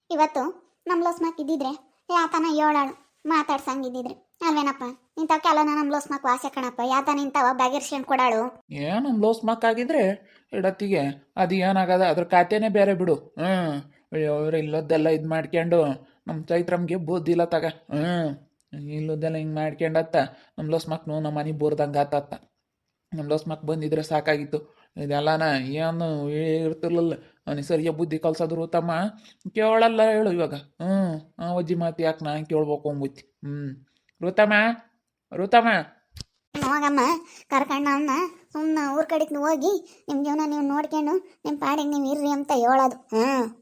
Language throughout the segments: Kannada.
ಇವತ್ತು ನಮ್ಮ ಲೋಸ್ಮಾಕ್ ಇದ್ದಿದ್ರೆ ಯಾತನ ಏಳಾಳು ಮಾತಾಡ್ಸಂಗಿದ್ದಿದ್ರೆ ಅಲ್ವೇನಪ್ಪ. ಇಂಥವಕ್ಕೆಲ್ಲ ನಮ್ಮ ಲೋಸ್ಮಾಕ್ ವಾಸೆ ಕಣಪ್ಪ. ಯಾತನ ಇಂಥವ ಬಗೆರ್ಸ್ಕೊಂಡು ಕೊಡಾಳು. ಏನು ಲೋಸ್ ಮಕ್ಕಾಗಿದ್ರೆ ಇಡತ್ತಿಗೆ ಅದು ಏನಾಗದ ಅದ್ರ ಖಾತೆನೇ ಬೇರೆ ಬಿಡು. ಅವ್ರು ಇಲ್ಲದ್ದೆಲ್ಲ ಇದು ಮಾಡ್ಕೊಂಡು ನಮ್ಮ ಚೈತ್ರಮ್ಗೆ ಬುದ್ಧಿ ಇಲ್ಲ ತಗ. ಇಲ್ಲದ್ದೆಲ್ಲ ಹಿಂಗೆ ಮಾಡ್ಕೊಂಡತ್ತ ನಮ್ಮ ಲೋಸ್ ಮಕ್ನು ನಮ್ಮ ಮನೆ ಬೋರ್ದಂಗೆ ಆತತ್ತ. ನಮ್ಮ ಲೋಸ್ ಮಕ್ ಬಂದಿದ್ರೆ ಸಾಕಾಗಿತ್ತು. ಇದೆಲ್ಲನ ಏನು ಇರ್ತಿರ್ಲಿಲ್ಲ. ಅವನಿಗೆ ಸರಿಯಾಗಿ ಬುದ್ಧಿ ಕಲ್ಸೋದ್ರು ತಮ್ಮ ಕೇಳಲ್ಲ ಹೇಳು ಇವಾಗ. ಆ ಅಜ್ಜಿ ಮಾತು ಯಾಕೆ ನಾ ಕೇಳ್ಬೇಕು ಅಂಬುತ್ತಿ. ಋತಮ್ಮ ಋತಮ್ಮ ಹೋಗಮ್ಮ ಕರ್ಕಂಡು ಅವನ್ನ ಸುಮ್ಮನೆ ಊರ್ ಕಡೆಗೆ ಹೋಗಿ ನಿಮ್ಮ ಜೀವನ ನೀವು ನೋಡ್ಕೊಂಡು ನಿಮ್ಮ ಪಾಡಿಗೆ ನೀವು ಇರ್ರಿ ಅಂತ ಹೇಳೋದು.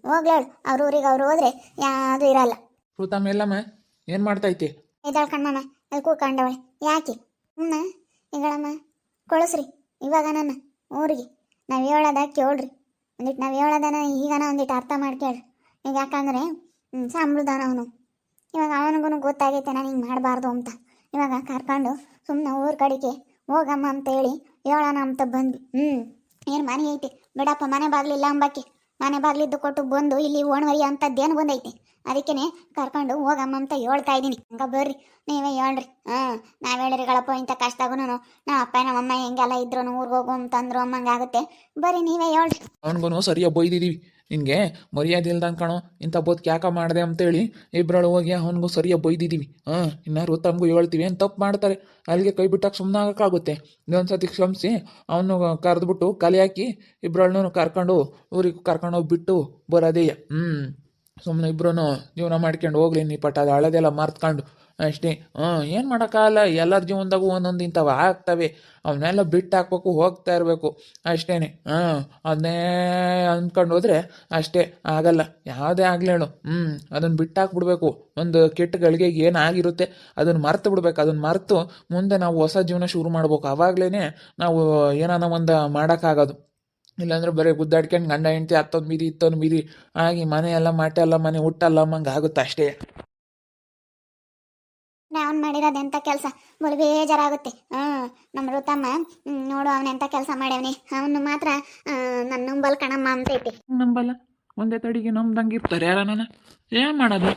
ಹೋಗ್ಲೇಳು ಅವ್ರ ಊರಿಗೆ ಅವ್ರು ಹೋದ್ರೆ ಯಾವುದು ಇರಲ್ಲ. ಋತಮ್ಮ ಎಲ್ಲಮ್ಮ ಏನು ಮಾಡ್ತೈತಿ? ಇದ್ದಾಳ ಕಣ್ಣಮ್ಮ ಅಲ್ಲಿ ಕೂತ್ಕೊಂಡವಳೆ. ಯಾಕೆ ಸುಮ್ಮನೆ ಈಗಳಮ್ಮ ಕಳಿಸ್ರಿ ಇವಾಗ ನನ್ನ ಊರಿಗೆ. ನಾವು ಹೇಳೋದ ಕೇಳ್ರಿ ಒಂದಿಟ್ಟು. ನಾವು ಹೇಳೋದನ ಈಗನ ಒಂದಿಟ್ಟು ಅರ್ಥ ಮಾಡ್ಕೇಳ್ರಿ. ಈಗ ಯಾಕಂದ್ರೆ ಸಂಬಳದಾನ ಅವನು. ಇವಾಗ ಅವನಿಗೂ ಗೊತ್ತಾಗೈತೆ ನಾನು ಹಿಂಗೆ ಮಾಡಬಾರ್ದು ಅಂತ. ಇವಾಗ ಕರ್ಕೊಂಡು ಸುಮ್ಮನೆ ಊರ ಕಡೆಗೆ ಹೋಗಮ್ಮ ಅಂತ ಹೇಳಿ ಹೇಳೋಣ ಅಂತ ಬಂದ್ವಿ. ಏನು ಮನೆ ಐತಿ ಬಿಡಪ್ಪ, ಮನೆ ಬಾಗ್ಲಿಲ್ಲ ಅಂಬಕ್ಕೆ. ಮನೆ ಬಾಗ್ಲಿದ್ದು ಕೊಟ್ಟು ಬಂದು ಇಲ್ಲಿ ಓಣ್ವರಿ ಅಂತದ್ದೇನು ಬಂದೈತಿ. ಅದಕ್ಕೇನೆ ಕರ್ಕೊಂಡು ಹೋಗಮ್ಮ ಅಂತ ಹೇಳ್ತಾ ಇದ್ದೀನಿ. ಹಂಗ ಬರ್ರಿ ನೀವೇ ಹೇಳ್ರಿ. ನಾವ್ ಹೇಳಿರಿಗಳಪ್ಪ ಇಂಥ ಕಷ್ಟಗೂ ನಮ್ಮ ಅಪ್ಪ ನಮ್ಮಮ್ಮ ಹೆಂಗೆಲ್ಲ ಇದ್ರು ಊರಿಗೆ ಹೋಗು ಅಂತಂದ್ರು ಅಮ್ಮಂಗಾಗುತ್ತೆ. ಬರ್ರಿ ನೀವೇ ಹೇಳ್ರಿ. ಅವನಿಗೂ ಸರಿಯಾಗಿ ಬೈದಿದ್ದೀವಿ. ನಿನಗೆ ಮರ್ಯಾದೆ ಇಲ್ದಂಗೆ ಕಾಣೋ ಇಂಥ ಬದುಕು ಯಾಕೆ ಮಾಡಿದೆ ಅಂತೇಳಿ ಇಬ್ಬರಳು ಹೋಗಿ ಅವನಿಗೂ ಸರಿಯಾಗಿ ಬೈದಿದ್ದೀವಿ. ಇನ್ನಾರು ತಮಗೂ ಹೇಳ್ತೀವಿ ಏನು ತಪ್ಪು ಮಾಡ್ತಾರೆ ಅಲ್ಲಿಗೆ ಕೈ ಬಿಟ್ಟಾಗ ಸುಮ್ಮನೆ ಆಗೋಕ್ಕಾಗುತ್ತೆ. ಇನ್ನೊಂದು ಸತಿ ಕ್ಷಮಿಸಿ ಅವನು ಕರೆದ್ಬಿಟ್ಟು ಕಲೆ ಹಾಕಿ ಇಬ್ಬರಳನ್ನೂ ಕರ್ಕೊಂಡು ಊರಿಗೆ ಕರ್ಕೊಂಡು ಹೋಗ್ಬಿಟ್ಟು ಬರೋದೇ. ಸುಮ್ಮನೆ ಇಬ್ಬರೂ ಜೀವನ ಮಾಡ್ಕೊಂಡು ಹೋಗ್ಲಿ ನೀ ಪಟ್ಟ ಅದು ಹಳದೆಲ್ಲ ಮರ್ತ್ಕೊಂಡು ಅಷ್ಟೇ. ಏನು ಮಾಡೋಕ್ಕಾಗಲ್ಲ. ಎಲ್ಲರ ಜೀವನದಾಗೂ ಒಂದೊಂದು ಇಂಥವು ಆಗ್ತವೆ. ಅವನ್ನೆಲ್ಲ ಬಿಟ್ಟು ಹಾಕ್ಬೇಕು, ಹೋಗ್ತಾ ಇರಬೇಕು ಅಷ್ಟೇ. ಅದನ್ನೇ ಅಂದ್ಕೊಂಡು ಹೋದ್ರೆ ಅಷ್ಟೇ ಆಗಲ್ಲ. ಯಾವುದೇ ಆಗಲಿ ಹೇಳು. ಅದನ್ನು ಬಿಟ್ಟು ಹಾಕ್ಬಿಡ್ಬೇಕು. ಒಂದು ಕೆಟ್ಟ ಗಳಿಗೆಗೆ ಏನಾಗಿರುತ್ತೆ ಅದನ್ನು ಮರ್ತು ಬಿಡ್ಬೇಕು. ಅದನ್ನು ಮರೆತು ಮುಂದೆ ನಾವು ಹೊಸ ಜೀವನ ಶುರು ಮಾಡ್ಬೇಕು. ಆವಾಗಲೇ ನಾವು ಏನಾನ ಒಂದು ಮಾಡೋಕ್ಕಾಗೋದು. ಇಲ್ಲಾಂದ್ರೆ ಬರೀ ಗುದ್ದಾಡ್ಕೊಂಡು ಗಂಡ ಹೆಂಡ್ತಿ ಹತ್ತೊಂದು ಮೀರಿ ಇತ್ತೊಂದು ಮೀರಿ ಆಗಿ ಮನೆ ಎಲ್ಲ ಮಾಟೆಲ್ಲ ಮನೆ ಹುಟ್ಟಲ್ಲ ಮಂಗೆ ಆಗುತ್ತೆ ಅಷ್ಟೇ. ಅವ್ನು ಮಾಡಿರೋದೆಂಥ ಕೆಲಸ ಬಲು ಬೇಜಾರಾಗುತ್ತೆ. ನಮ್ಮ ಋತಮ್ಮ ನೋಡು ಅವನೆಂಥ ಕೆಲಸ ಮಾಡ್ಯವನಿ. ಅವನು ಮಾತ್ರ ನನ್ನ ನಂಬಲ್ ಕಣಮ್ಮ ಅಂತೈತಿ. ನಂಬಲ್ಲ ಒಂದೇ ತಡಿಗೆ ನಮ್ದಂಗೆ ಇರ್ತಾರೆ ಯಾರನ್ನ. ಏನು ಮಾಡೋದು?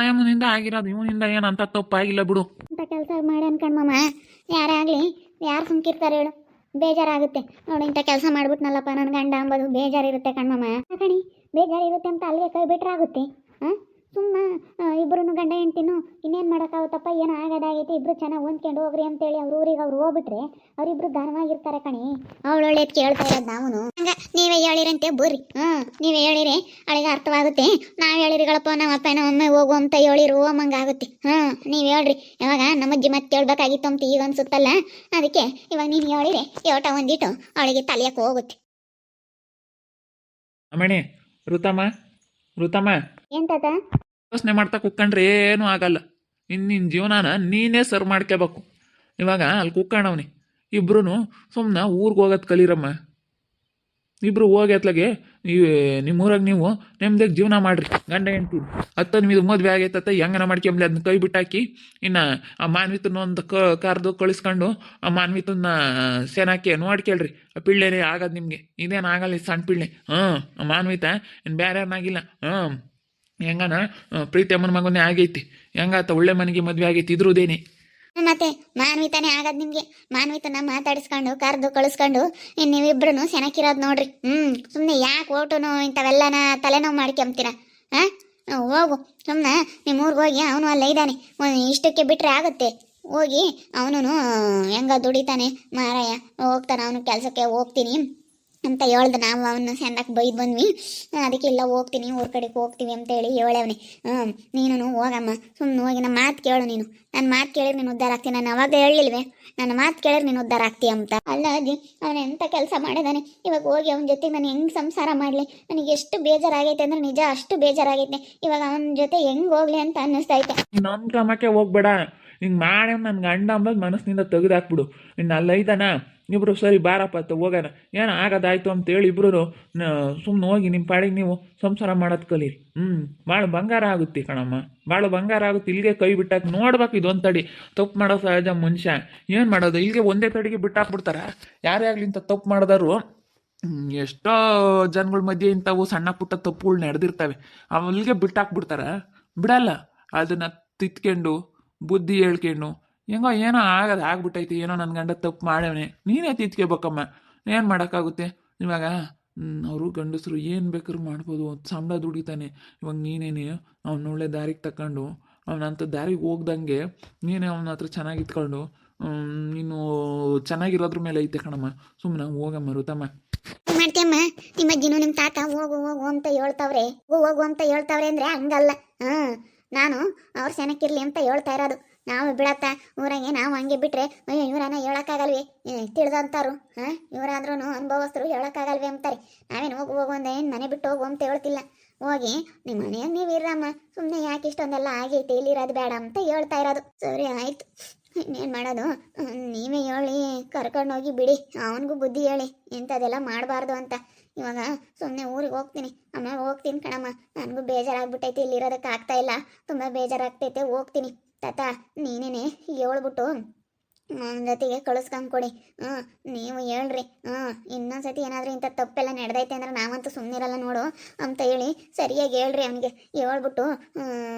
ಆಯಮ್ಮನಿಂದ ಆಗಿರೋದು ಇವನಿಂದ ಏನಂತ ತಪ್ಪಾಗಿಲ್ಲ ಬಿಡು. ಇಂಥ ಕೆಲಸ ಮಾಡಿ ಅನ್ಕಣ್ಮಮ್ಮ ಯಾರೇ ಆಗಲಿ ಯಾರು ಸುಮ್ಕಿರ್ತಾರೆ ಹೇಳು. ಬೇಜಾರಾಗುತ್ತೆ ನೋಡು. ಇಂಥ ಕೆಲಸ ಮಾಡ್ಬಿಟ್ನಲ್ಲಪ್ಪ ನನ್ನ ಗಂಡ ಅಂಬೋದು ಬೇಜಾರಿರುತ್ತೆ ಕಣ್ಮಮ್ಮ. ಕಣಿ ಬೇಜಾರಿರುತ್ತೆ ಅಂತ ಅಲ್ಲಿಗೆ ಕೈ ಬಿಟ್ರೆ ಆಗುತ್ತೆ. ಸುಮ್ಮ ಇಬ್ಬರು ಗಂಡ ಹೆಂಡ್ತಿನೂ ಇನ್ನೇನು ಮಾಡೋಕ್ಕಾಗುತ್ತಪ್ಪ. ಏನೋ ಆಗೋದಾಗೈತಿ ಇಬ್ಬರು ಚೆನ್ನಾಗಿ ಹೊಂದ್ಕೊಂಡು ಹೋಗ್ರಿ ಅಂತೇಳಿ ಅವ್ರ ಊರಿಗೆ ಅವ್ರು ಹೋಗ್ಬಿಟ್ರೆ ಅವರಿಬ್ರು ದಾನವಾಗಿರ್ತಾರೆ ಕಣಿ. ಅವಳೊಳ್ಳೇದು ಕೇಳ್ತಾ ಇರೋದು ನಾವು. ಹಂಗ ನೀವೇ ಹೇಳಿರಂತೆ ಬರ್ರಿ. ನೀವೇ ಹೇಳಿರಿ ಅವಳಿಗೆ ಅರ್ಥವಾಗುತ್ತೆ. ನಾವು ಹೇಳಿರಿಗಳಪ್ಪ ನಮ್ಮ ಅಪ್ಪ ನಮ್ಮಮ್ಮ ಹೋಗು ಅಂತ ಹೇಳಿರು ಅಮ್ಮಂಗಾಗುತ್ತೆ. ನೀವು ಹೇಳ್ರಿ. ಇವಾಗ ನಮ್ಮ ಅಜ್ಜಿ ಮತ್ತೆ ಕೇಳ್ಬೇಕಾಗಿತ್ತು ಅಂತ ಈಗ ಅನ್ಸುತ್ತಲ್ಲ. ಅದಕ್ಕೆ ಇವಾಗ ನೀನು ಹೇಳಿರಿ ಯೋಟ ಒಂದಿಟ್ಟು ಅವಳಿಗೆ ತಲೆಯಕ್ಕೆ ಹೋಗುತ್ತೆ. ಅಮ್ಮಣಿ ಋತಮ್ಮ ಏನ್ ತಾತ? ಯೋಚನೆ ಮಾಡ್ತಾ ಕುತ್ಕೊಂಡ್ರೆ ಏನೂ ಆಗಲ್ಲ. ನಿನ್ನ ಜೀವನಾನ ನೀನೇ ಸರ್ ಮಾಡ್ಕೋಬೇಕು. ಇವಾಗ ಅಲ್ಲಿ ಕುತ್ಕೊಂಡವನಿ ಇಬ್ರು ಸುಮ್ಮನೆ ಊರಿಗೆ ಹೋಗೋದು ಕಲೀರಮ್ಮ. ಇಬ್ರು ಹೋಗಿ ಅತ್ಲಾಗೆ ನಿಮ್ಮೂರಾಗ ನೀವು ನೆಮ್ಮದಿಯಾಗಿ ಜೀವನ ಮಾಡ್ರಿ. ಗಂಡ ಹೆಂಡ್ತಿ ಹತ್ತೊಂದು ಮದುವೆ ಆಗೈತತ್ತ ಹೆಂಗನ ಮಾಡ್ಕೊಂಬ್ಲಿ ಅದನ್ನ ಕೈ ಬಿಟ್ಟಾಕಿ. ಇನ್ನು ಆ ಮಾನ್ವಿತನ ಒಂದು ಕರೆದು ಕಳಿಸ್ಕೊಂಡು ಆ ಮಾನ್ವಿತನ ಸೇನಾಕಿ ನೋಡ್ಕೇಳ್ರಿ. ಆ ಪಿಳ್ಳೆನೇ ಆಗೋದು ನಿಮಗೆ. ಇದೇನು ಆಗಲ್ಲ ಸಣ್ಣ ಪಿಳ್ಳೆ. ಆ ಮಾನ್ವಿತ ಇನ್ನು ಬೇರೆ ಏನಾಗಿಲ್ಲ. ಹೆಂಗನ ಪ್ರೀತಿ ಅಮ್ಮನ ಮಗನೇ ಆಗೈತಿ. ಹೆಂಗಾತ ಒಳ್ಳೆ ಮನೆಗೆ ಮದುವೆ ಆಗೈತಿ ಇದ್ರುದೇನೆ. ಮತ್ತೆ ಮಾನ್ವಿತಾನೆ ಆಗದ್ ನಿಮ್ಗೆ. ಮಾನ್ವಿತನ ಮಾತಾಡಿಸ್ಕೊಂಡು ಕರೆದು ಕಳಿಸ್ಕೊಂಡು ನೀವಿಬ್ರು ಸೆನಕಿರೋದು ನೋಡ್ರಿ. ಸುಮ್ಮನೆ ಯಾಕೆ ಓಟುನು ಇಂಥವೆಲ್ಲನ ತಲೆನೋವು ಮಾಡ್ಕೊಂತೀರ? ಹೋಗು ಸುಮ್ಮನೆ ನಿಮ್ಮ ಊರಿಗೆ ಹೋಗಿ ಅವನು ಅಲ್ಲ ಇದ್ದಾನೆ. ಇಷ್ಟಕ್ಕೆ ಬಿಟ್ರೆ ಆಗುತ್ತೆ. ಹೋಗಿ ಅವನು ಹೆಂಗ ದುಡಿತಾನೆ ಮಾರಾಯ ಹೋಗ್ತಾನೆ. ಅವನು ಕೆಲಸಕ್ಕೆ ಹೋಗ್ತೀನಿ ಅಂತ ಹೇಳ್ದೆ. ನಾವು ಅವನ್ನ ಸೆಂದಕ್ಕೆ ಬೈದು ಬಂದ್ವಿ. ಅದಕ್ಕೆ ಇಲ್ಲ ಹೋಗ್ತೀನಿ ಊರ ಕಡೆಗೆ ಹೋಗ್ತೀವಿ ಅಂತೇಳಿ ಹೇಳವನಿ. ನೀನು ಹೋಗಮ್ಮ ಸುಮ್ಮನೆ ಹೋಗಿ ನಮ್ಮ ಮಾತು ಕೇಳು. ನೀನು ನನ್ನ ಮಾತು ಕೇಳಿದ್ರೆ ನೀನು ಉದ್ಧಾರ ಆಗ್ತೀನಿ. ನಾನು ಅವಾಗ ಹೇಳಿಲ್ವೇ ನನ್ನ ಮಾತು ಕೇಳಿದ್ರೆ ನೀನು ಉದ್ಧಾರ ಆಗ್ತೀಯ ಅಂತ? ಅಲ್ಲ ಅಜ್ಜಿ ಅವನು ಎಂಥ ಕೆಲಸ ಮಾಡಿದಾನೆ. ಇವಾಗ ಹೋಗಿ ಅವನ ಜೊತೆ ನಾನು ಹೆಂಗೆ ಸಂಸಾರ ಮಾಡಲಿ? ನನಗೆ ಎಷ್ಟು ಬೇಜಾರಾಗೈತೆ ಅಂದ್ರೆ ನಿಜ ಅಷ್ಟು ಬೇಜಾರಾಗೈತೆ. ಇವಾಗ ಅವನ ಜೊತೆ ಹೆಂಗೆ ಹೋಗ್ಲಿ ಅಂತ ಅನ್ನಿಸ್ತೈತೆ. ನನ್ನ ಕ್ರಮಕ್ಕೆ ಹೋಗ್ಬೇಡ. ಹಿಂಗೆ ಮಾಡಿ ನನ್ನ ಗಂಡ ಅಂಬದು ಮನಸ್ಸಿನಿಂದ ತೆಗೆದಾಕ್ಬಿಡು. ಇನ್ನು ಅಲ್ಲೈತಾನ ಇಬ್ಬರು ಸರಿ ಬಾರಪ್ಪ ಹೋಗೋಣ ಏನು ಆಗೋದಾಯ್ತು ಅಂತೇಳಿ ಇಬ್ಬರು ಸುಮ್ಮನೆ ಹೋಗಿ ನಿಮ್ಮ ಪಾಡಿಗೆ ನೀವು ಸಂಸಾರ ಮಾಡೋದು ಕಲೀರಿ. ಭಾಳ ಬಂಗಾರ ಆಗುತ್ತೆ ಕಣಮ್ಮ, ಭಾಳ ಬಂಗಾರ ಆಗುತ್ತೆ. ಇಲ್ಲಿಗೆ ಕೈ ಬಿಟ್ಟಾಕ ನೋಡ್ಬೇಕು. ಇದೊಂದು ತಡಿ ತಪ್ಪು ಮಾಡೋ ಸಹಜ ಮನುಷ್ಯ. ಏನು ಮಾಡೋದು? ಇಲ್ಲಿಗೆ ಒಂದೇ ತಡಿಗೆ ಬಿಟ್ಟಾಕ್ಬಿಡ್ತಾರ. ಯಾರೇ ಆಗಲಿ ಇಂಥ ತಪ್ಪು ಮಾಡಿದಾರು ಎಷ್ಟೋ ಜನಗಳ ಮಧ್ಯೆ ಇಂಥವು ಸಣ್ಣ ಪುಟ್ಟ ತಪ್ಪುಗಳು ನಡೆದಿರ್ತವೆ, ಅಲ್ಲಿಗೆ ಬಿಟ್ಟಾಕ್ಬಿಡ್ತಾರ, ಬಿಡಲ್ಲ. ಅದನ್ನ ತಿತ್ಕೊಂಡು ಬುದ್ಧಿ ಹೇಳ್ಕೊಂಡು ಹೆಂಗೋ ಏನೋ ಆಗ್ಬಿಟ್ಟೈತಿ, ಏನೋ ನನ್ನ ಗಂಡ ತಪ್ಪು ಮಾಡ್ಯವನೆ, ನೀನೇ ತಿತ್ಕೋಬೇಕಮ್ಮ, ಏನು ಮಾಡೋಕ್ಕಾಗುತ್ತೆ ಇವಾಗ. ಅವರು ಗಂಡಸರು ಏನು ಬೇಕಾದ್ರೂ ಮಾಡ್ಬೋದು, ಸಂಬಳ ದುಡಿತಾನೆ. ಇವಾಗ ನೀನೇನೆ ಅವ್ನ ಒಳ್ಳೆ ದಾರಿಗೆ ತಗೊಂಡು ಅವನಂಥ ದಾರಿಗೆ ಹೋಗ್ದಂಗೆ ನೀನೇ ಅವನ ಹತ್ರ ಚೆನ್ನಾಗಿ ಇತ್ಕೊಂಡು ನೀನು ಚೆನ್ನಾಗಿರೋದ್ರ ಮೇಲೆ ಐತೆ ಕಣಮ್ಮ. ಸುಮ್ಮನೆ ಹೋಗಮ್ಮ ಋತಮ್ಮ. ಮಾಡ್ತೀಯಮ್ಮ, ನಿಮ್ಮ ಅಜ್ಜಿನೂ ನಿಮ್ಮ ತಾತ ಹೋಗು ಹೋಗು ಅಂತ ಹೇಳ್ತಾವ್ರೆ, ಹೋಗು ಅಂತ ಹೇಳ್ತಾವ್ರೆ ಅಂದ್ರೆ ಹಂಗಲ್ಲ. ನಾನು ಅವ್ರ ಸೆನಕ್ಕಿರ್ಲಿ ಅಂತ ಹೇಳ್ತಾ ಇರೋದು. ನಾವು ಬಿಡತ್ತ ಊರಾಗೆ ನಾವು ಹಂಗೆ ಬಿಟ್ರೆ ಅಯ್ಯೋ ಇವರನ್ನ ಹೇಳೋಕ್ಕಾಗಲ್ವಿ, ತಿಳಿದಂತಾರು ಇವರಾದ್ರೂ ಅನುಭವಸ್ಥರು ಹೇಳೋಕ್ಕಾಗಲ್ವಿ ಅಂತಾರೆ. ನಾವೇನು ಹೋಗು ಹೋಗು ಅಂದೆ ಏನು ಮನೆ ಬಿಟ್ಟು ಹೋಗು ಅಂತ ಹೇಳ್ತಿಲ್ಲ. ಹೋಗಿ ನಿಮ್ಮ ಮನೆಯಾಗ ನೀವು ಇರಮ್ಮ, ಸುಮ್ಮನೆ ಯಾಕೆ ಇಷ್ಟೊಂದೆಲ್ಲ ಆಗೈತೆ, ಇಲ್ಲಿರೋದು ಬೇಡ ಅಂತ ಹೇಳ್ತಾ ಇರೋದು. ಸರಿ ಆಯ್ತು, ಇನ್ನೇನು ಮಾಡೋದು, ನೀವೇ ಹೇಳಿ ಕರ್ಕೊಂಡೋಗಿ ಬಿಡಿ, ಅವನಿಗೂ ಬುದ್ಧಿ ಹೇಳಿ ಇಂಥದ್ದೆಲ್ಲ ಮಾಡಬಾರ್ದು ಅಂತ. ಇವಾಗ ಸುಮ್ಮನೆ ಊರಿಗೆ ಹೋಗ್ತೀನಿ ಅಮ್ಮ, ಹೋಗ್ತೀನಿ ಕಣಮ್ಮ, ನನಗೂ ಬೇಜಾರಾಗ್ಬಿಟ್ಟೈತೆ, ಇಲ್ಲಿರೋದಕ್ಕೆ ಆಗ್ತಾ ಇಲ್ಲ, ತುಂಬ ಬೇಜಾರಾಗ್ತೈತೆ, ಹೋಗ್ತೀನಿ. ತಾತ ನೀನೇನೆ ಹೇಳ್ಬಿಟ್ಟು ಜೊತೆಗೆ ಕಳಿಸ್ಕೊಂಡ್ಕೊಡಿ. ನೀವು ಹೇಳ್ರಿ, ಇನ್ನೊಂದ್ಸತಿ ಏನಾದರೂ ಇಂಥ ತಪ್ಪೆಲ್ಲ ನಡೆದೈತೆ ಅಂದ್ರೆ ನಾವಂತೂ ಸುಮ್ಮನಿರಲ್ಲ ನೋಡು ಅಂತ ಹೇಳಿ ಸರಿಯಾಗಿ ಹೇಳ್ರಿ ಅವನಿಗೆ, ಹೇಳ್ಬಿಟ್ಟು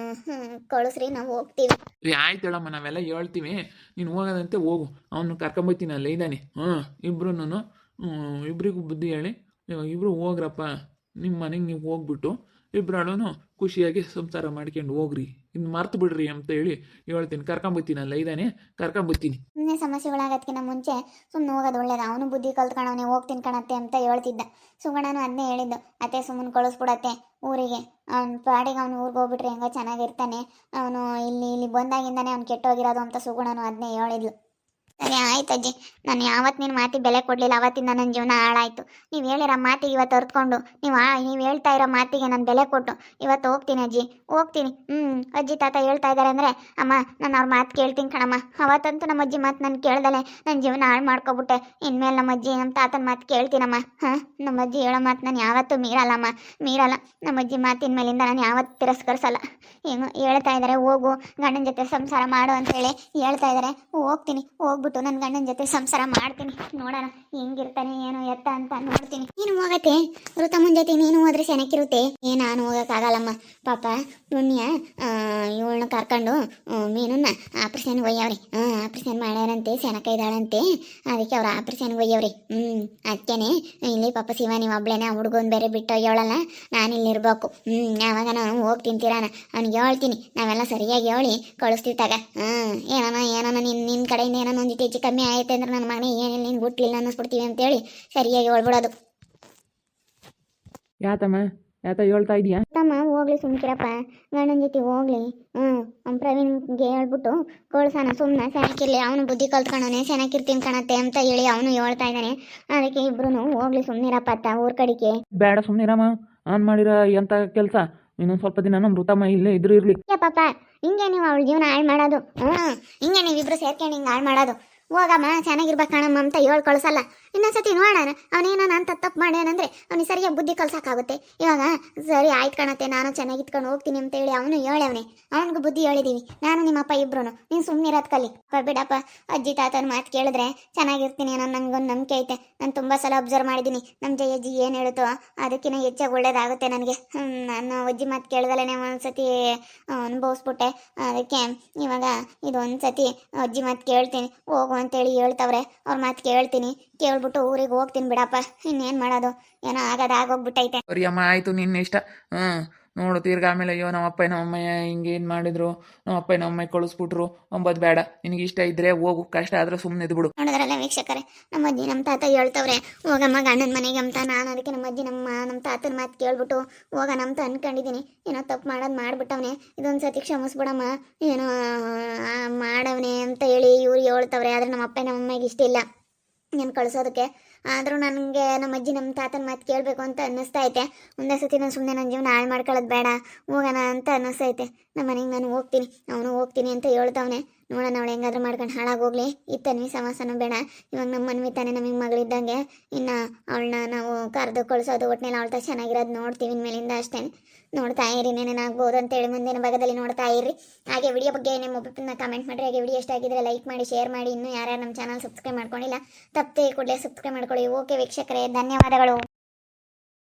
ಕಳಿಸ್ರಿ, ನಾವು ಹೋಗ್ತೀವಿ. ಆಯ್ತು ಹೇಳಮ್ಮ, ನಾವೆಲ್ಲ ಹೇಳ್ತೀವಿ, ನೀನು ಹೋಗೋದಂತೆ ಹೋಗು, ಅವನು ಕರ್ಕೊಂಬತ್ತೀನಿ, ಅಲ್ಲೇ ಇದ್ದಾನೆ. ಇಬ್ರು ಇಬ್ಬರಿಗೂ ಬುದ್ಧಿ ಹೇಳಿ ಇಬ್ಬರು ಹೋಗ್ರಪ್ಪ, ನಿಮ್ಮ ಮನೆಗೆ ನೀವು ಹೋಗ್ಬಿಟ್ಟು ಇಬ್ಬರಲ್ಲೂ ಖುಷಿಯಾಗಿ ಸಂಸಾರ ಮಾಡ್ಕೊಂಡು ಹೋಗ್ರಿ, ಇನ್ನು ಮರ್ತು ಬಿಡ್ರಿ ಅಂತ ಹೇಳಿ ಹೇಳ್ತೀನಿ. ಕರ್ಕೊಂಬತ್ತೀನಲ್ಲ ಇದ್ದಾನೆ, ಕರ್ಕೊಂಬತ್ತೀನಿ. ಸುಮ್ಮನೆ ಸಮಸ್ಯೆಗಳಾಗೋದಕ್ಕಿಂತ ಮುಂಚೆ ಸುಮ್ಮನೆ ಹೋಗೋದು ಒಳ್ಳೇದು. ಅವನು ಬುದ್ಧಿ ಕಲ್ತ್ಕೊಂಡವನೇ, ಹೋಗ್ತೀನಿ ಕಣತ್ತೆ ಅಂತ ಹೇಳ್ತಿದ್ದ. ಸುಗಣನು ಅದನ್ನೇ ಹೇಳಿದ್ದು, ಅತ್ತೆ ಸುಮ್ಮನೆ ಕಳಿಸ್ಬಿಡತ್ತೆ ಊರಿಗೆ, ಅವ್ನ ಪಾಡಿಗೆ ಅವ್ನು ಊರಿಗೆ ಹೋಗ್ಬಿಟ್ರೆ ಹೆಂಗೋ ಚೆನ್ನಾಗಿರ್ತಾನೆ, ಅವನು ಇಲ್ಲಿ ಬಂದಾಗಿಂದಾನೆ ಅವ್ನು ಕೆಟ್ಟೋಗಿರೋದು ಅಂತ ಸುಗುಣನು ಅದನ್ನೇ ಹೇಳಿದ್ಲು. ಸರಿ ಆಯ್ತು ಅಜ್ಜಿ, ನಾನು ಯಾವತ್ತು ನಿನ್ನ ಮಾತಿಗೆ ಬೆಲೆ ಕೊಡಲಿಲ್ಲ, ಅವತ್ತಿಂದ ನನ್ನ ಜೀವನ ಹಾಳಾಯಿತು. ನೀವು ಹೇಳಿರೋ ಮಾತಿಗೆ ಇವತ್ತು ಅರ್ತ್ಕೊಂಡು, ನೀವು ಹೇಳ್ತಾ ಇರೋ ಮಾತಿಗೆ ನಾನು ಬೆಲೆ ಕೊಟ್ಟು ಇವತ್ತು ಹೋಗ್ತೀನಿ ಅಜ್ಜಿ, ಹೋಗ್ತೀನಿ. ಅಜ್ಜಿ ತಾತ ಹೇಳ್ತಾ ಇದ್ದಾರೆ ಅಂದರೆ ಅಮ್ಮ ನಾನು ಅವ್ರ ಮಾತು ಕೇಳ್ತೀನಿ ಕಣಮ್ಮ. ಅವತ್ತಂತೂ ನಮ್ಮ ಅಜ್ಜಿ ಮಾತು ನಾನು ಕೇಳ್ದಲೆ ನನ್ನ ಜೀವನ ಹಾಳು ಮಾಡ್ಕೊಬಿಟ್ಟೆ. ಇನ್ಮೇಲೆ ನಮ್ಮ ಅಜ್ಜಿ ನಮ್ಮ ತಾತನ ಮಾತು ಕೇಳ್ತೀನಮ್ಮ. ನಮ್ಮ ಅಜ್ಜಿ ಹೇಳೋ ಮಾತು ನಾನು ಯಾವತ್ತೂ ಮೀರಲ್ಲಮ್ಮ, ಮೀರಲ್ಲ. ನಮ್ಮ ಅಜ್ಜಿ ಮಾತಿನ ಮೇಲಿಂದ ನಾನು ಯಾವತ್ತೂ ತಿರಸ್ಕರಿಸಲ್ಲ. ಏನು ಹೇಳ್ತಾ ಇದ್ದಾರೆ, ಹೋಗು ಗಂಡನ ಜೊತೆ ಸಂಸಾರ ಮಾಡು ಅಂತೇಳಿ ಹೇಳ್ತಾ ಇದ್ದಾರೆ, ಹೋಗ್ತೀನಿ. ಹೋಗ್ಬಿಟ್ಟು ನನ್ನ ಗಂಡನ ಜೊತೆ ಸಂಸಾರ ಮಾಡ್ತೀನಿ, ನೋಡೋಣ ಹೆಂಗಿರ್ತಾನೆ ಏನು ಎತ್ತ ಅಂತ ನೋಡ್ತೀನಿ. ನೀನು ಹೋಗತ್ತೆ ಋತಮ್ಮನ ಜೊತೆ, ನೀನು ಹೋದ್ರೆ ಚೆನ್ನಾಗಿರುತ್ತೆ. ನಾನು ಹೋಗೋಕ್ಕಾಗಲ್ಲಮ್ಮ, ಪಾಪ ಪುಣ್ಯ ಇವಳನ್ನ ಕರ್ಕೊಂಡು ಮೀನನ್ನ ಆಪ್ರೇಷನ್ಗೆ ಒಯ್ಯವ್ರಿ. ಆಪ್ರೇಷನ್ ಮಾಡ್ಯಾರಂತೆ, ಸೆನಕ ಇದ್ದಾಳಂತೆ, ಅದಕ್ಕೆ ಅವ್ರು ಆಪ್ರೇಷನ್ಗೆ ಒಯ್ಯವ್ರಿ. ಅದಕ್ಕೇನೆ ಇಲ್ಲಿ ಪಾಪ ಶಿವ ನೀವು ಒಬ್ಳೇನೆ, ಆ ಹುಡುಗನ ಬೇರೆ ಬಿಟ್ಟು ಒಯ್ಯೋಳಲ್ಲ, ನಾನು ಇಲ್ಲಿರ್ಬೇಕು. ಆವಾಗ ನಾನು ಹೋಗಿ ತಿಂತೀರಾನ ಅವ್ನಿಗೆ ಹೇಳ್ತೀನಿ, ನಾವೆಲ್ಲ ಸರಿಯಾಗಿ ಹೇಳಿ ಕಳಿಸ್ತೀವಿ ತಗ. ಏನೋ ನಿನ್ನ ಕಡೆಯಿಂದ ಏನೋ ಒಂದು ಹೆಚ್ಚು ಕಮ್ಮಿ ಆಯ್ತು ಅಂದ್ರೆ ನನ್ನ ಮನೆ ಏನಿಲ್ಲ ನೀನು ಬಿಟ್ಲಿಲ್ಲ ಅನ್ನಿಸ್ಬಿಡ್ತೀವಿ ಅಂತೇಳಿ ಸರಿಯಾಗಿ ಹೇಳ್ಬಿಡೋದು. ಯಾತ ಹೇಳ್ತಾ ಇದೀಯಾ? ತಮ್ಮ ಹೋಗ್ಲಿ ಸುಮ್ಕಿರಪ್ಪ, ಗಂಡನ ಜೊತೆ ಹೋಗ್ಲಿ. ಪ್ರವೀಣ್ಗೆ ಹೇಳ್ಬಿಟ್ಟು ಕಳ್ಸೋಣ, ಸುಮ್ಮನೆ ಸೆನಕಿರ್ಲಿ, ಅವನು ಬುದ್ಧಿ ಕಲ್ತ್ಕೊಂಡವನೇ, ಸೆನಕಿರ್ತೀನಿ ಕಣತ್ತೆ ಅಂತ ಹೇಳಿ ಅವನು ಹೇಳ್ತಾ ಇದ್ದಾನೆ. ಅದಕ್ಕೆ ಇಬ್ರು ಹೋಗ್ಲಿ ಸುಮ್ಮನಿರಪ್ಪ ಅತ್ತ ಊರ್ ಕಡೆಗೆ. ಬೇಡ ಸುಮ್ಮನಿರಮ್ಮ, ಆನ್ ಮಾಡಿರ ಎಂತ ಕೆಲಸ, ಇನ್ನೊಂದು ಸ್ವಲ್ಪ ದಿನ ನಮ್ಮ ಋತಮ್ಮ ಇಲ್ಲೇ ಇದ್ರು ಇರ್ಲಿ. ಪಾಪ ಹಿಂಗೆ ನೀವು ಅವಳ ಜೀವನ ಹಾಳು ಮಾಡೋದು, ಹಿಂಗೆ ನೀವಿಬ್ರು ಸೇರ್ಕೊಂಡು ಹಿಂಗೆ ಹಾಳು ಮಾಡೋದು. ಹೋಗಮ್ಮ ಚೆನ್ನಾಗಿರ್ಬೇಕು ಕಣಮ್ಮ ಅಂತ ಹೇಳಿ ಕಳ್ಸಲ್ಲ. ಇನ್ನೊಂದ್ಸತಿ ನೋಡೋಣ ಅವನೇನೋ ನಾನು ತಪ್ಪು ಮಾಡ್ಯಾನಂದ್ರೆ ಅವ್ನಿಗೆ ಸರಿಯಾಗಿ ಬುದ್ಧಿ ಕಲ್ಸೋಕ್ಕಾಗುತ್ತೆ. ಇವಾಗ ಸರಿ ಆಯ್ತು ಕಣತ್ತೆ, ನಾನು ಚೆನ್ನಾಗಿ ಇಟ್ಕೊಂಡು ಹೋಗ್ತೀನಿ ಅಂತ ಹೇಳಿ ಅವನು ಹೇಳವನೆ, ಅವನಿಗೂ ಬುದ್ಧಿ ಹೇಳಿದೀವಿ ನಾನು ನಿಮ್ಮಪ್ಪ ಇಬ್ರು. ನೀನು ಸುಮ್ಮನಿರೋದು ಕಲಿ ಬಿಡಪ್ಪ. ಅಜ್ಜಿ ತಾತನ ಮಾತು ಕೇಳಿದ್ರೆ ಚೆನ್ನಾಗಿರ್ತೀನಿ ಅನ್ನೋ ನನಗೊಂದು ನಂಬಿಕೆ ಐತೆ. ನಾನು ತುಂಬ ಸಲ ಅಬ್ಸರ್ವ್ ಮಾಡಿದ್ದೀನಿ, ನಮ್ಮ ಜಯಜ್ಜಿ ಏನು ಹೇಳುತ್ತೋ ಅದಕ್ಕಿಂತ ಹೆಚ್ಚಾಗಿ ಒಳ್ಳೇದಾಗುತ್ತೆ ನನಗೆ. ನಾನು ಅಜ್ಜಿ ಮಾತು ಕೇಳ್ದಲೇ ಒಂದ್ಸತಿ ಅನುಭವಿಸ್ಬಿಟ್ಟೆ. ಅದಕ್ಕೆ ಇವಾಗ ಇದೊಂದು ಸತಿ ಅಜ್ಜಿ ಮಾತು ಕೇಳ್ತೀನಿ, ಹೋಗು ಅಂತೇಳಿ ಹೇಳ್ತವ್ರೆ, ಅವ್ರ ಮಾತು ಕೇಳ್ತೀನಿ, ಕೇಳ್ಬಿಟ್ಟು ಊರಿಗೆ ಹೋಗ್ತೀನಿ ಬಿಡಪ್ಪ. ಇನ್ನೇನು ಮಾಡೋದು, ಏನೋ ಆಗೋಗ್ಬಿಟ್ಟೈತೆ. ಸರಿ ಅಮ್ಮ, ಆಯಿತು, ನಿನ್ನ ಇಷ್ಟ. ನೋಡು ತಿರ್ಗ ಆಮೇಲೆ ಅಯ್ಯೋ ನಮ್ಮ ಅಪ್ಪ ನಮ್ಮಯ್ಯ ಹಿಂಗೇನು ಮಾಡಿದ್ರು, ನಮ್ಮ ಅಪ್ಪ ನಮ್ಮಯ್ಯ ಕಳಿಸ್ಬಿಟ್ರು ಅಂಬೋದು ಬೇಡ. ನಿನಗೆ ಇಷ್ಟ ಇದ್ದರೆ ಹೋಗು, ಕಷ್ಟ ಆದರೆ ಸುಮ್ಮನೆ ಇದ್ಬಿಡು. ನೋಡಿದ್ರಲ್ಲ ವೀಕ್ಷಕರೇ, ನಮ್ಮ ಅಜ್ಜಿ ನಮ್ಮ ತಾತ ಹೇಳ್ತವ್ರೆ ಹೋಗಮ್ಮ ಗಂಡನ ಮನೆಗೆ ಅಂತ. ನಾನು ಅದಕ್ಕೆ ನಮ್ಮ ಅಜ್ಜಿ ನಮ್ಮ ತಾತನ ಮಾತು ಕೇಳ್ಬಿಟ್ಟು ಹೋಗೋಣ ಅಂತ ಅನ್ಕೊಂಡಿದ್ದೀನಿ. ಏನೋ ತಪ್ಪು ಮಾಡೋದು ಮಾಡಿಬಿಟ್ಟವನೆ, ಇದೊಂದು ಸತಿ ಕ್ಷಮಿಸ್ಬಿಡಮ್ಮ, ಏನೋ ಮಾಡವನೆ ಅಂತ ಹೇಳಿ ಇವ್ರು ಹೇಳ್ತವ್ರೆ. ಆದರೆ ನಮ್ಮ ಅಪ್ಪ ನಮ್ಮಮ್ಮಗೆ ಇಷ್ಟ ಇಲ್ಲ ನಾನು ಕಳಿಸೋದಕ್ಕೆ. ಆದರೂ ನನಗೆ ನಮ್ಮ ಅಜ್ಜಿ ನಮ್ಮ ತಾತನ ಮಾತು ಕೇಳಬೇಕು ಅಂತ ಅನ್ನಿಸ್ತಾ ಐತೆ. ಒಂದೇ ಸತಿ ನಾನು ಸುಮ್ಮನೆ ನನ್ನ ಜೀವನ ಹಾಳು ಮಾಡ್ಕೊಳ್ಳೋದು ಬೇಡ, ಹೋಗೋಣ ಅಂತ ಅನ್ನಿಸ್ತೈತೆ. ನಮ್ಮ ಮನೆಗೆ ನಾನು ಹೋಗ್ತೀನಿ, ಅವನು ಹೋಗ್ತೀನಿ ಅಂತ ಹೇಳ್ತವನೆ. ನೋಡೋಣ ಅವಳು ಹೆಂಗಾದ್ರೂ ಮಾಡ್ಕೊಂಡು ಹಾಳಾಗೋಗ್ಲಿ, ಈ ತನ್ವಿ ಸಮಾಸನೂ ಬೇಡ. ಇವಾಗ ನಮ್ಮ ಮನ್ವಿ ತಾನೇ ನಮಗೆ ಮಗಳಿದ್ದಂಗೆ, ಇನ್ನು ಅವಳನ್ನ ನಾವು ಕರೆದು ಕಳಿಸೋದು, ಒಟ್ಟಿನಲ್ಲಿ ಅವಳ್ತ ಚೆನ್ನಾಗಿರೋದು ನೋಡ್ತೀವಿ ಇನ್ಮೇಲಿಂದ ಅಷ್ಟೇ. ನೋಡ್ತಾ ಇರಿ, ಏನೇನಾಗ್ಬೋದು ಅಂತೇಳಿ ಮುಂದಿನ ಭಾಗದಲ್ಲಿ ನೋಡ್ತಾ ಇರಿ. ಹಾಗೆ ವಿಡಿಯೋ ಬಗ್ಗೆ ನಿಮ್ಮ ಒಬ್ಬರನ್ನ ಕಮೆಂಟ್ ಮಾಡಿರಿ. ಹಾಗೆ ವಿಡಿಯೋ ಇಷ್ಟ ಆಗಿದ್ರೆ ಲೈಕ್ ಮಾಡಿ, ಶೇರ್ ಮಾಡಿ. ಇನ್ನೂ ಯಾರ್ಯಾರು ನಮ್ಮ ಚಾನಲ್ ಸಬ್ಸ್ಕ್ರೈಬ್ ಮಾಡ್ಕೊಂಡಿಲ್ಲ ತಪ್ಪದೆ ಕೂಡಲೇ ಸಬ್ಸ್ಕ್ರೈಬ್ ಮಾಡ್ಕೊಂಡು ಮಾಡ್ಕೊಳ್ಳಿ. ಓಕೆ ವೀಕ್ಷಕರೇ, ಧನ್ಯವಾದಗಳು.